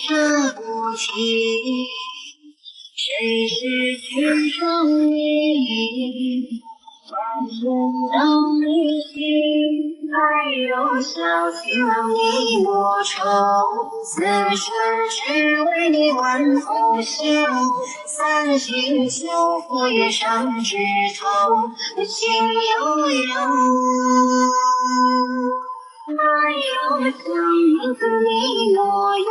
这不起，谁是天上你？发现当你心还有小情你莫愁，此生只为你问红袖，三星宿火月上枝头，情悠悠。爱有相思你莫忧，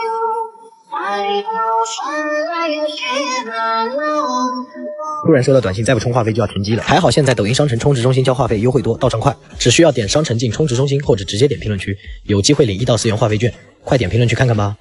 爱有山来有雪难楼。突然收到短信，再不充话费就要停机了。还好现在抖音商城充值中心交话费优惠多，到账快，只需要点商城进充值中心，或者直接点评论区，有机会领1到4元话费券。快点评论区看看吧。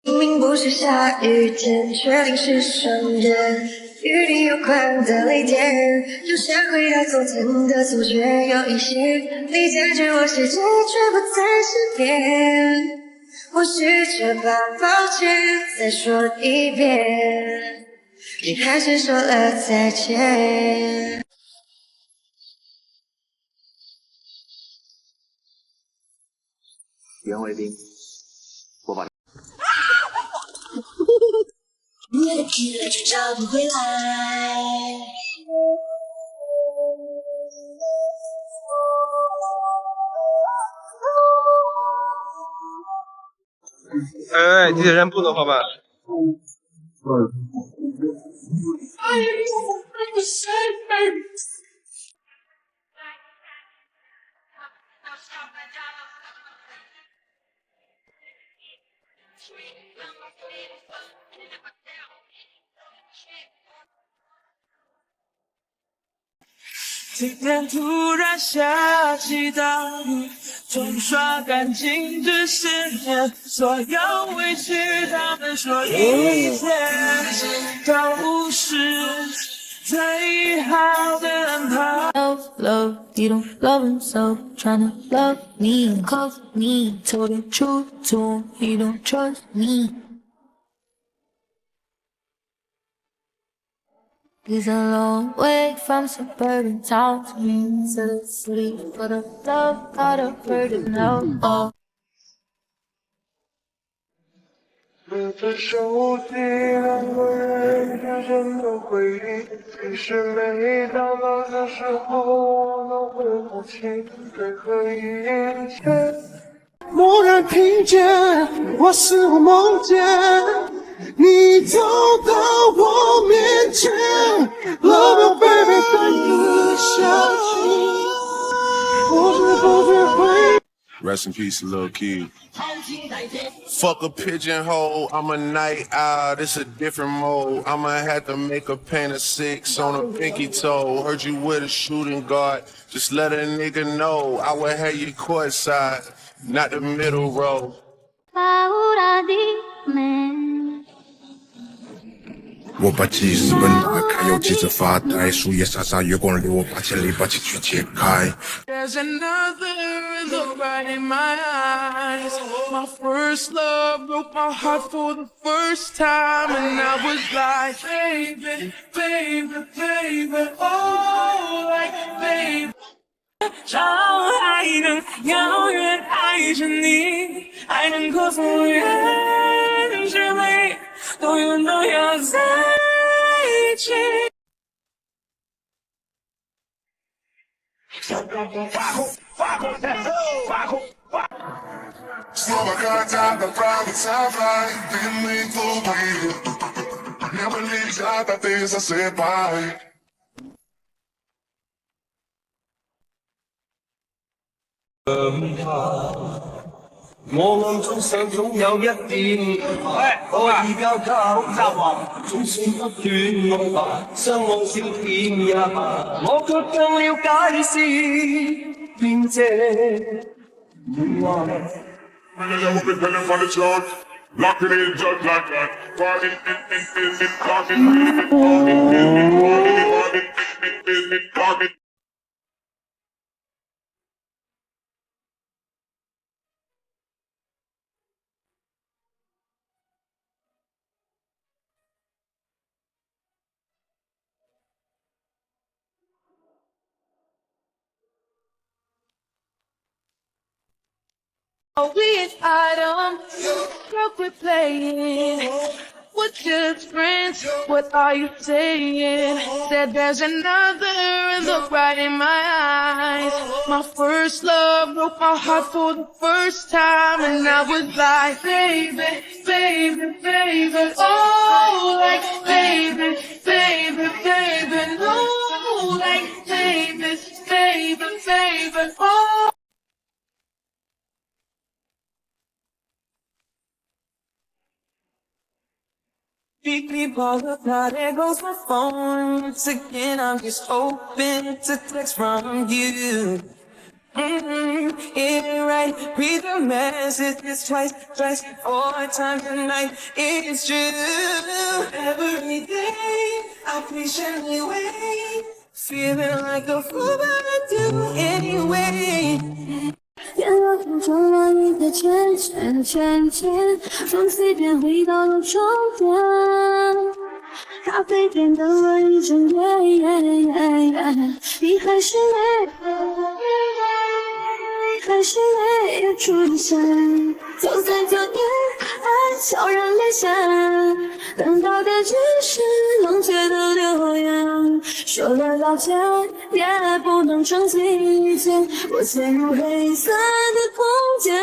明明不是下雨天，却淋湿双人。雨里有快乐的泪点，又想回到从前的错觉，有一些你占据我世界，却不在身边。我试着把抱歉再说一遍，你还是说了再见。袁卫兵，我把。你的疲累却找不回来。哎，机器人不能滑板。今天突然下起大雨，冲刷干净这10年所有委屈，他们说一切都是最好的安排。Love, you don't love him so, tryna love me, call me, told the truth to him, he don't trust me. He's a long way from suburban town to me, to the city for the love, got a burden now. Oh. 隔着手机，2个人之间的回忆。其实每当到这时候，我都会不清为何一切。蓦然听见，我似乎梦见你走到我面前 ，Love you baby， 带着香气，不知不觉会。Rest in peace, little kid. Fuck a pigeonhole, I'm a night owl, this a different mode. I'ma have to make a paint of 6 on a pinky toe. Heard you with a shooting guard, just let a nigga know. I would have you courtside, not the middle row. 我把记事本打开，有记者发呆，树叶沙沙，月光流，我把千里把情绪解开。There's another look right in my eyes. My first love broke my heart for the first time, and I was like, baby, baby, baby, oh, like baby. 让爱能永远爱着你，爱能克服远距离，永远都要在一起。Снова хотят направить сафрай, длинный клубы. Небо летят, а ты засыпай. 我們中想總有一點可以交交雜話，總算不斷夢話，相望笑臉也罷，我卻更了解是變這戀愛。Locking in just like that. Party, talking. Oh, we item, broke with playing. We're just friends, what are you saying? Said there's another look right in my eyes. My first love broke my heart for the first time. And I was like, baby, baby, baby. Oh, like baby, baby, baby. No, like baby, baby, baby. Oh. Beat me, ball up, now there goes my phone. Once again, I'm just hoping it's a text from you. It ain't right, read the messages twice, 4 times a night. It's true. Every day, I patiently wait, feeling like a fool, but I do anyway. 原来风中了一个圈圈圈圈，从此便回到了终点。咖啡店等了一整夜，你还是没有出现。走在酒店，爱悄然列下，等到的只是冷却的留言。说了道歉，也不能澄清一切，我陷入黑色的空间。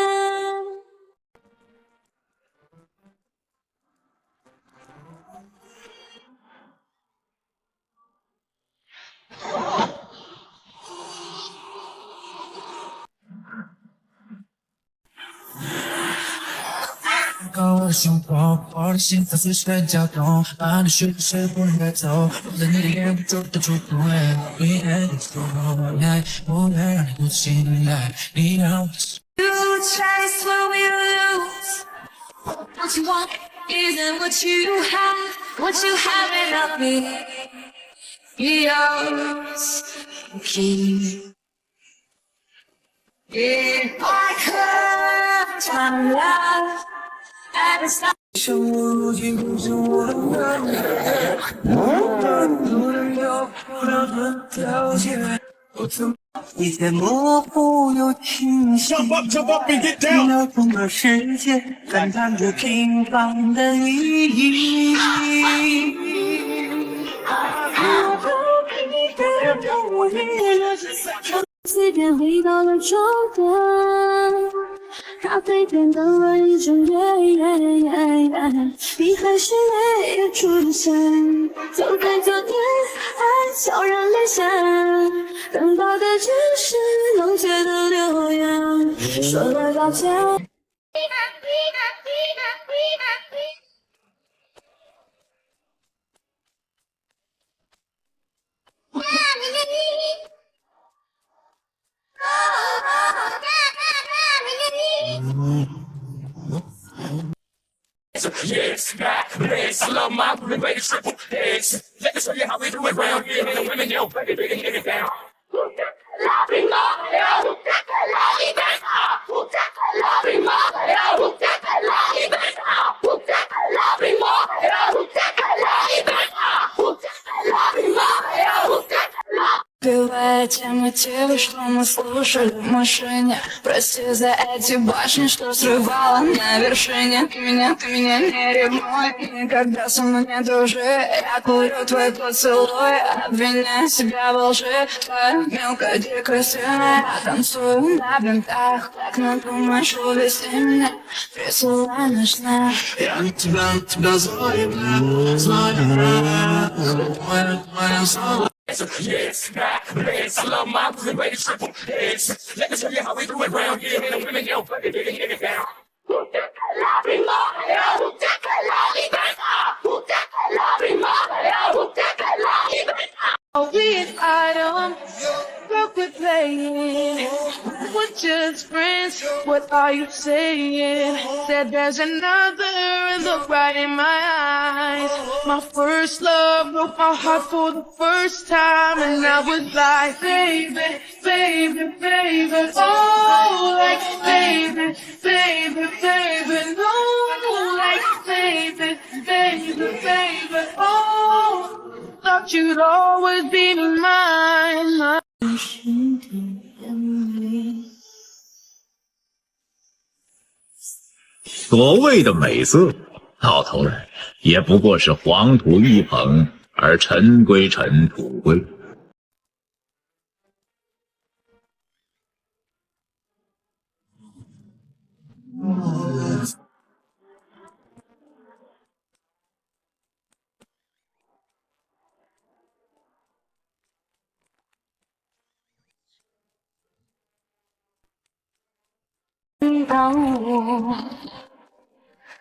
高我的胸口，我的心跳随时跳动，把你学的学不能带走，我在你的眼不住的触动，你爱的触动，爱不能让你不信赖，你让我。You chase what we lose. What you want isn't what you have. What you have enough me. Yours. Keep. If I could turn love. 像我如今不是我的完美，不能有不了的条件。你在模糊又清晰，聊通了世界，感叹着平凡的意义。随便回到了终点。咖啡店等了一整夜，你还是没有出现。走在酒店，爱悄然列下，等到的只是冷却的留言。说了道歉。Yes, yes, I love my pretty baby triple X. Let me show you how we do it round here. The women, yo, baby, baby, hit it down. Убивает те мотивы, что мы слушали в машине. Прости за эти башни, что срывала на вершине. Ты меня не ревнуй, никогда со мной не дружи. Я курю твой поцелуй, обвиняю себя во лжи. Твоя мелкая дикая сильная, я танцую на бинтах. Так надумаешь увести меня, присылай ночная. Я на тебя злой, твоя слава. Yes, yes, I love my pretty baby triple X. Let me show you how we do it round here. The women, yo, baby, baby, hit it down. Oh, we item, broke with playing. we're just friends. What are you saying? Said there's another, look right in my eyes. My first love broke my heart for the first time, and I was like, baby, baby, baby, oh, like baby, baby, baby, no, like baby, baby, baby, oh, thought you'd always be mine. 所谓的美色，到头来也不过是黄土一捧，而尘归尘，土归。到我，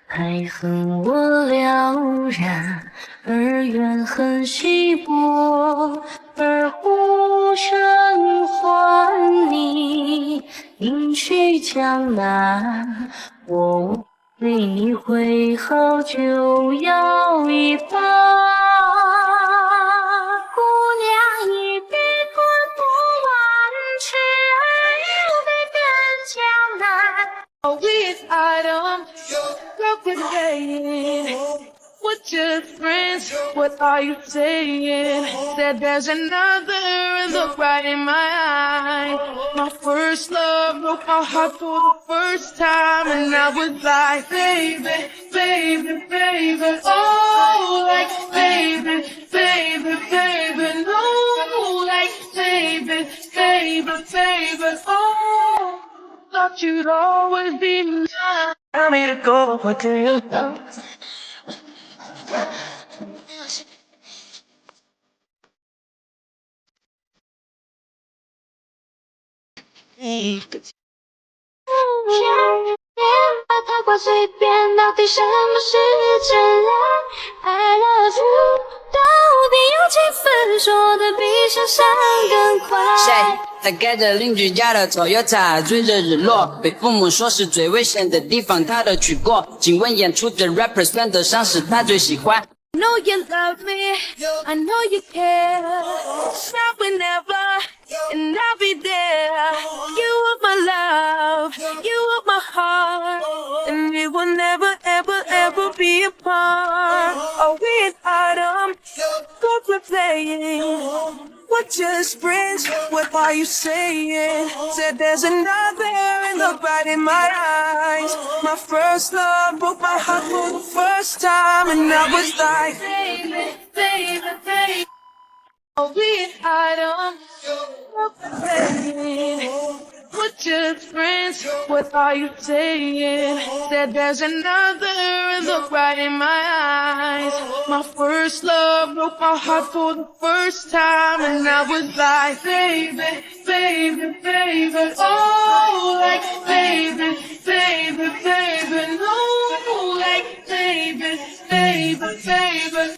爱恨我了然，而怨恨稀薄，而无声还你，应去江南。我为你会好就要一把，姑娘一笔滚不完，痴爱又被变江南。With item, girl, quit playing. We're just friends. What are you saying? Said there's another, look right in my eyes. My first love broke my heart for the first time, and I was like, baby, baby, baby, oh, like baby, baby, baby, no, like baby, baby, baby, oh. Thought you'd always be mine. Tell me to go, what do you know? Hey, 太过随便，到底什么是真爱 ？I love you， 到底有几分说的比想象更快？谁在开着邻居家的 Toyota， 追着日落，被父母说是最危险的地方，他都去过。请问演出的 rapper 算得上是他最喜欢。I know you love me, I know you care. Now whenever, and I'll be there. You are my love, you are my heart, and we will never, ever, ever be apart. Are we an item? Good we're playing. We're just friends, what are you saying? Said there's another and look right in my eyes. My first love broke my heart for the first time, and I was like, baby, baby, baby. Are we an item? We're just friends, what are you saying? Said there's another and look right in my eyes. My first love broke my heart for the first time, and I was like, baby, baby, baby, oh, like baby, baby, baby, no, like baby, baby, baby.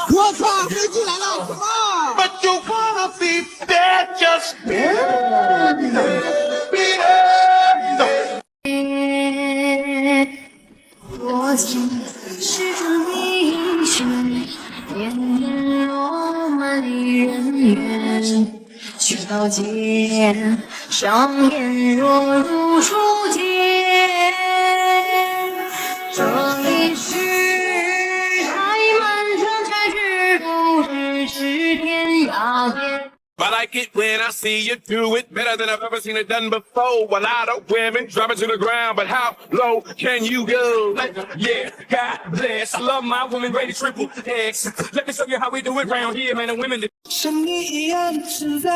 我操，飞机来了 ，Come on！But you wanna be there, just be there. 我曾是种英雄，年年落满离人怨，去到街上面若如初见，这一世。 I like it when I see you do it better than I've ever seen it done before. A lot of women drop it to the ground, but how low can you go? Yeah, God bless. Love my woman, rated triple X. Let me show you how we do it round here, man and women. 像你一样实在，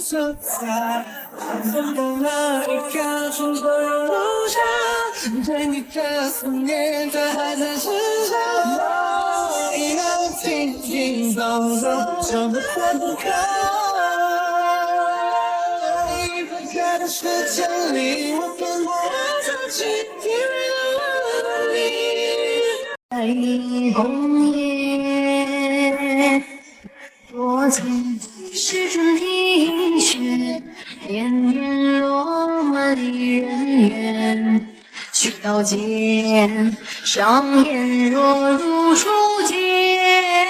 色彩，怎么了？一看出所有路上，对你的思念，它还在身上。我以后轻轻松松，就能活不开。一分开的时间里，我变得自己体会了你。在红叶。 我曾是种英雄，年年落交界，上演若如初见。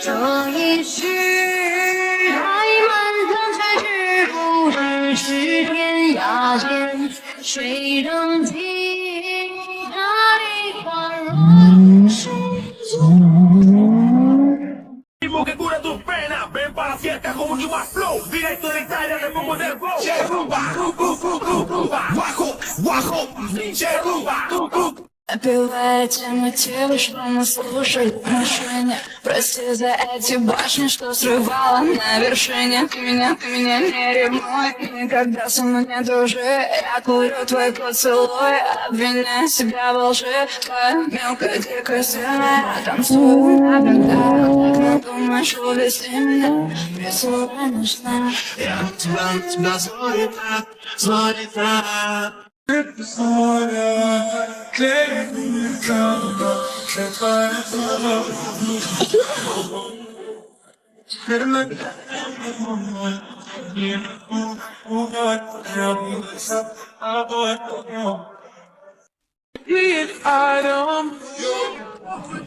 这一世太漫长，才知不知是天涯间，谁能记那梨花若是Que cura tus penas, ven para la fiesta con mucho más flow, directo de Italia, te pongo del flow. Bajo, bajo, bajo. Опевая те мотивы, что мы слушали в машине. Прости за эти башни, что срывала на вершине. Ты меня не ревнуй, никогда со мной не дружи. Я курю твой поцелуй, обвиняя себя во лжи. Твоя мелкая дикая сцена, я танцую на бинтах. Так надумаешь увести меня, весело нужна. Я на тебя злой так. Hit item,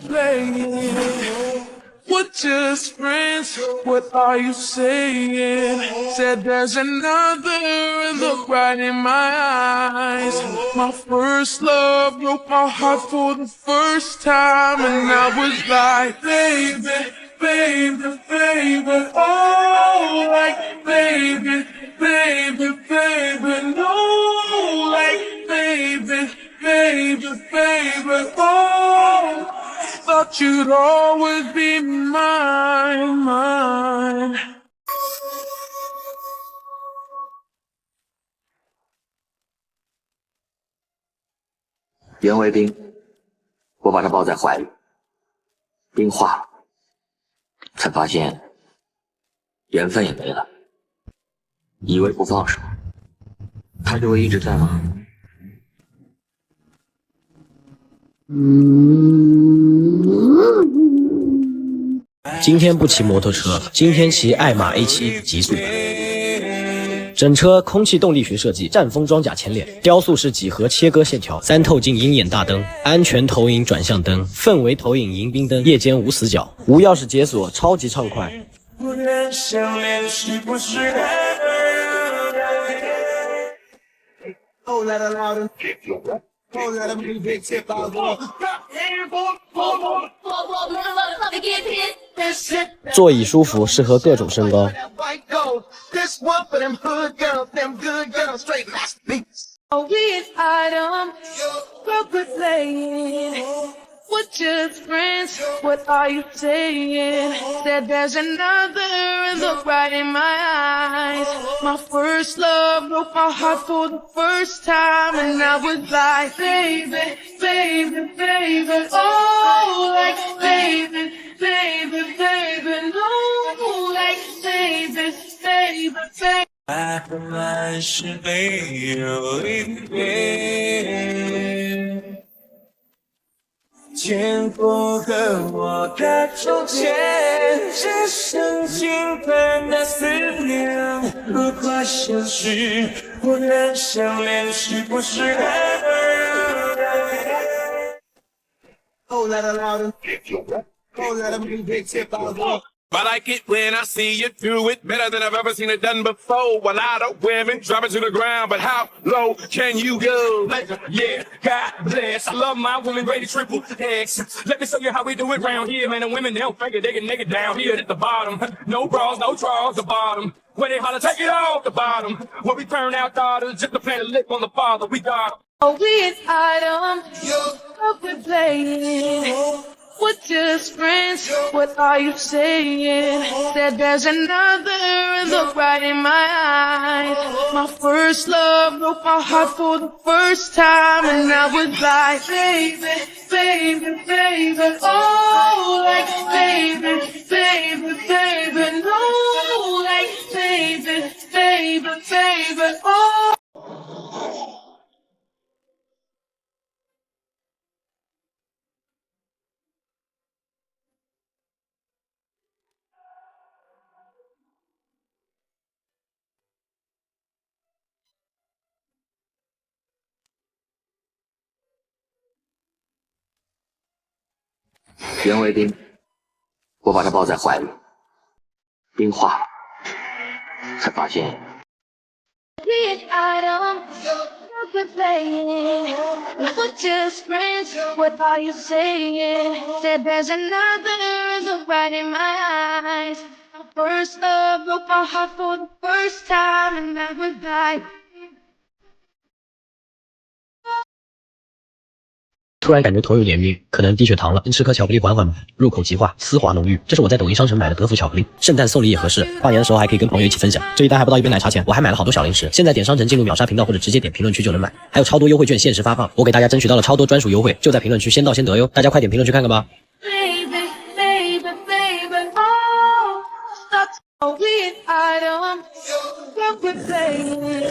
playing. We're just friends, what are you saying? Said there's another look right in my eyes. My first love broke my heart for the first time, and I was like, baby, baby, baby, oh, like, baby, baby, baby, no, like, baby, baby, baby, oh. Thought you'd always be mine, mine. 原为冰，我把它抱在怀里，冰化了，才发现缘分也没了。以为不放手，它就会一直在吗？今天不骑摩托车，今天骑爱玛 A7 极速版。整车空气动力学设计，战风装甲前脸，雕塑式几何切割线条，3透镜鹰眼大灯，安全投影转向灯，氛围投影迎宾灯，夜间无死角，无钥匙解锁，超级畅快。不能相恋是不是座椅舒服，适合各种身高。We're just friends, what are you saying? Said there's another look right in my eyes. My first love broke my heart for the first time, and I was like, baby, baby, baby, oh, like, baby, baby, baby, no, like, baby, baby, baby. 爱本来是没有一边，见过和我的从前，只剩轻喷的思念。如果相识不能相恋，是不是爱？Oh, let it out. Oh, let it be big tip out. I like it when I see you do it better than I've ever seen it done before. A lot of women drop it to the ground, but how low can you go? Yeah, God bless. I love my women rated triple X. Let me show you how we do it round here, man. The women, they don't figure they can naked down here at the bottom. No bras, no drawers, the bottom. When they holler, take it off the bottom. When we turn out daughters, just to plant a lick on the father, we got. Oh, we an item, what we're playing. We're just friends, what are you saying? Said there's another look right in my eyes. My first love broke my heart for the first time, and I was like, baby, baby, baby, oh, like, baby, baby, baby, no, like, baby, baby, baby, oh. 原为冰，我把它抱在怀里，冰化了，才发现。 Weird item, you're playing. We're just friends. What are you saying? Said there's another look right in my eyes. Our first love broke my heart for the first time, and that was like. 突然感觉头有点晕，可能低血糖了。先吃颗巧克力缓缓吧，入口即化，丝滑浓郁。这是我在抖音商城买的德芙巧克力，圣诞送礼也合适，跨年的时候还可以跟朋友一起分享。这一单还不到一杯奶茶钱，我还买了好多小零食。现在点商城进入秒杀频道或者直接点评论区就能买，还有超多优惠券限时发放，我给大家争取到了超多专属优惠，就在评论区先到先得哟，大家快点评论区看看吧。 Baby, baby, baby, oh, stop a weird item. You're playing.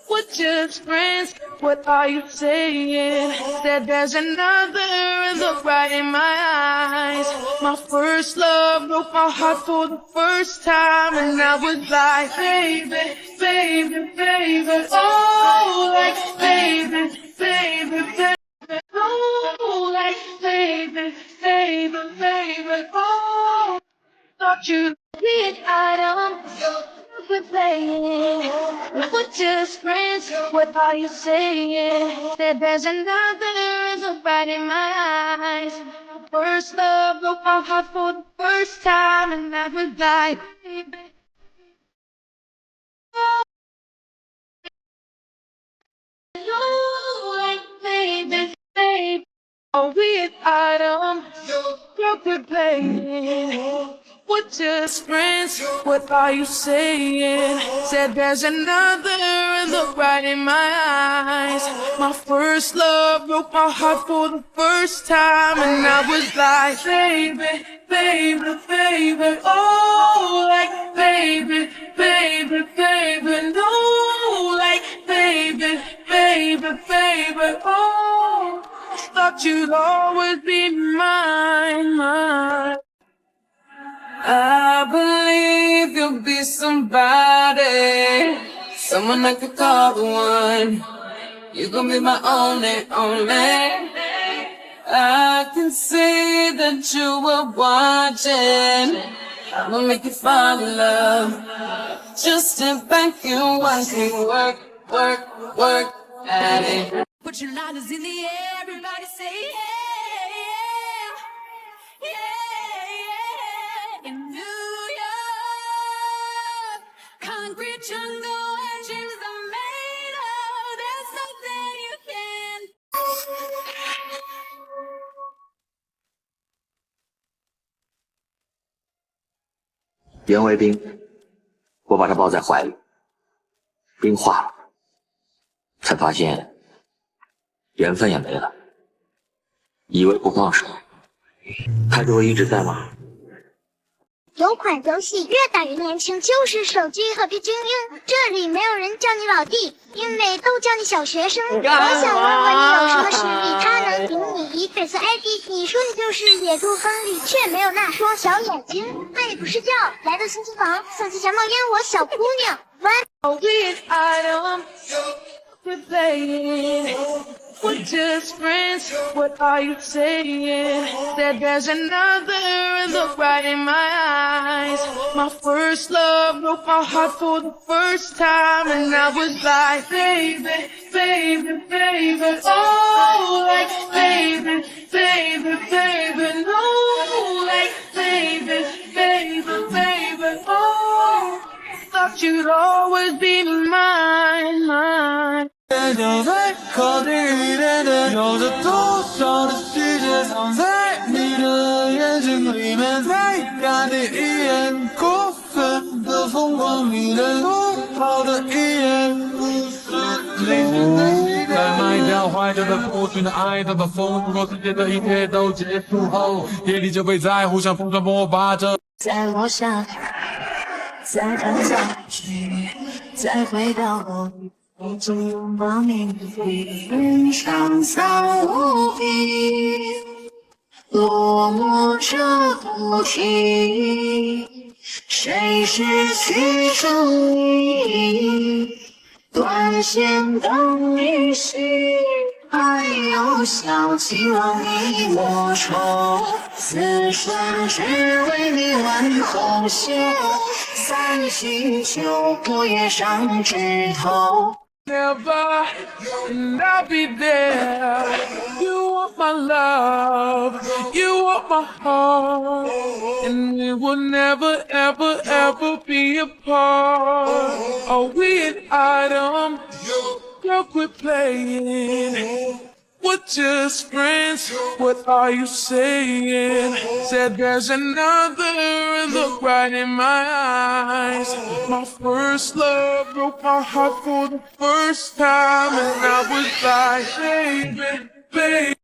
We're just friends. What are you saying? Said there's another look right in my eyes. My first love broke my heart for the first time, and I was like, baby, baby, baby, oh, like baby, baby, baby, oh, like baby, baby, baby, oh. Thought you weird item. We're playing. We're just friends. What are you saying? Said there's another look right in my eyes. First love broke my heart for the first time, and that was like. You like baby, baby. A weird item. You're playing. We're just friends. What are you saying? Said there's another look right in my eyes. My first love broke my heart for the first time, and I was like, baby, baby, baby, oh, like baby, baby, baby, no, like baby, baby, baby, oh. Thought you'd always be mine, mine. I believe you'll be somebody, someone I could call the one. You gon' be my only, only. I can see that you were watching. I'ma make you fall in love. Just step back and watch me work, work, work at it. Put your lighters in the air, everybody say yeah, yeah, yeah. In New York, concrete jungle and dreams are made of. There's nothing you can. 原为冰，我把它抱在怀里，冰化了，才发现缘分也没了。以为不放手，他就会一直在吗？有款游戏越大越年轻，就是手机和必经英。这里没有人叫你老弟，因为都叫你小学生。我想问问你有什么实力，他能顶你一辈子 ID？ 你说你就是野兔风里，却没有那双小眼睛。那也不是叫来到新机房，送起小冒烟，我小姑娘。Weird item, we're playing. We're just friends. What are you saying? Said there's another look right in my eyes. My first love broke my heart for the first time, and I was like, baby, baby, baby, oh, like baby, baby, baby, no, like baby, baby, baby, oh. Thought you'd always be mine, mine. 就在靠近一点点，有着多少的细节藏在你的眼睛里面，再看你一眼，过分的疯狂，你的多好的一眼，不是你在卖掉怀着的过去的爱都把风，如果世界的一切都结束后，夜里就会在互相风传播把着。再落下去，再看下去，再回到我。我就拥抱你的背，人伤残无比，落寞着不停。谁失去正义？断线等旅行，还有小情郎你莫愁，此生只为你挽红袖，三星秋波月上枝头。Never, and I'll be there. You want my love, you want my heart, and we will never, ever, ever be apart. Are we an item? Girl, quit playing. We're just friends. What are you saying? Said there's another look right in my eyes. My first love broke my heart for the first time, and I was like, baby, baby.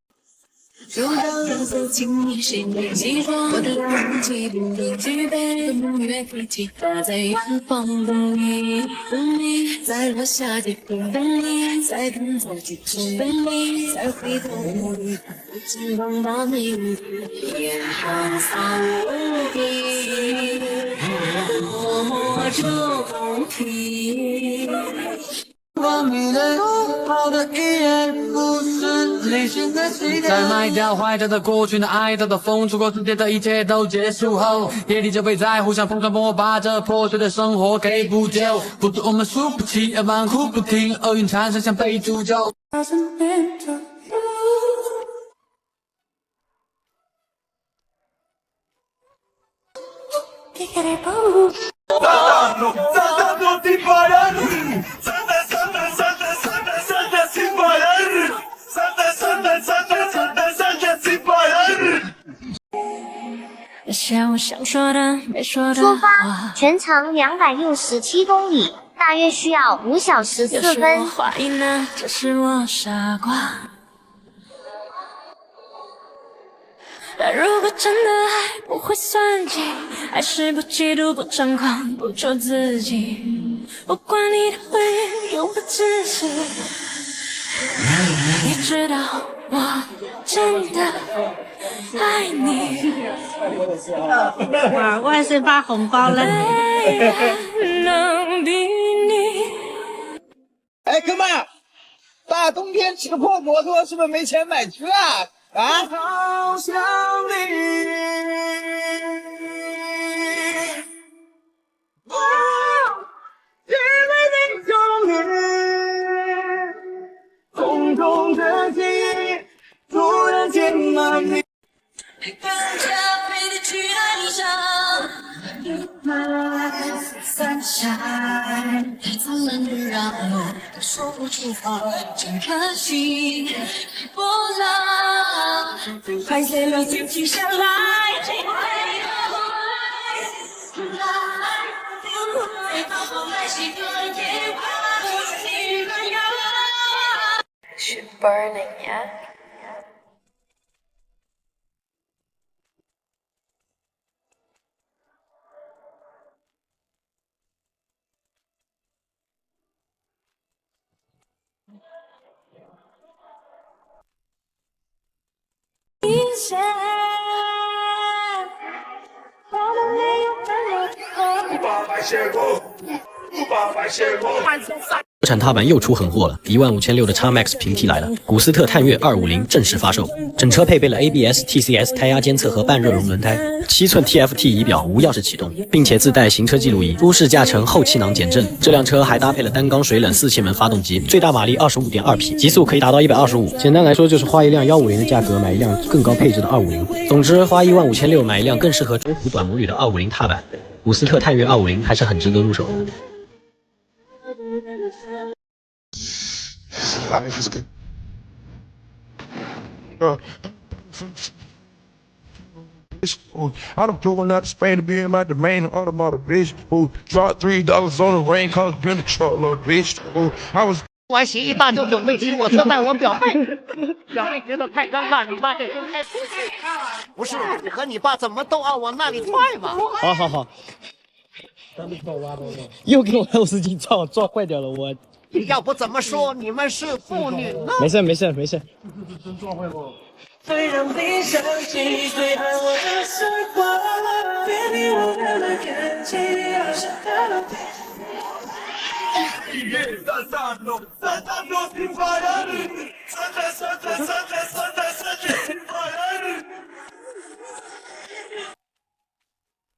就让蓝色情意谁没记住？我的冷气不能具备的梦越可以期待在远方等你，等你在落下的风等你，在等在几处等你，在回头努力，不知望把你眼眶藏无敌，默默就公平。光明的好的一夜不是理性的期待，在卖掉坏掉的过去的爱，到风出过世界的一切都结束后，夜里就会在互相碰撞，我把这破碎的生活给补救，不是我们输不起，而忙哭不停，厄运缠身像被诅咒。那些我想说的没说的出发，全长267公里，大约需要5小时4分。有时我怀疑呢，这是我傻瓜。但如果真的爱不会算计，还是不嫉妒不张狂不做自己，不管你的回应有多自私，你知道我真的爱你。哇，万岁发红包了！能比你。哎，哥们儿，大冬天骑个破摩托，是不是没钱买车啊？啊！好想你。因为你重叠，重重的记忆突然间满地。sunshine， 灿烂的让我说不出话，真可惜。波浪拍碎了就停下来。是 burning yet？国产踏板又出狠货了，15600的 XMAX 平替来了，古斯特探岳250正式发售。整车配备了 ABS、TCS 胎压监测和半热熔轮胎，7寸 TFT 仪表无钥匙启动，并且自带行车记录仪，舒适驾乘后气囊减震。这辆车还搭配了单缸水冷4气门发动机，最大马力25.2匹，极速可以达到125。简单来说，就是花一辆150的价格买一辆更高配置的250。总之，花15600买一辆更适合中途短摩旅的250踏板，古斯特探岳250还是很值得入手的。Life is good. I done drove out to Spain to be in my domain and automotive bitch. Dropped $3 on the rain cause been a truckload bitch. I was 关系一大就准备骑我车带我表妹，表妹觉得太尴尬，你爸这人太不是你和你爸怎么都往我那里踹嘛？好好好，又给我50斤撞坏掉了我。要不怎么说你们是父女呢？没事没事没事。真撞坏了。最让你伤心，最爱我的时光，别你我的那感情，好像的。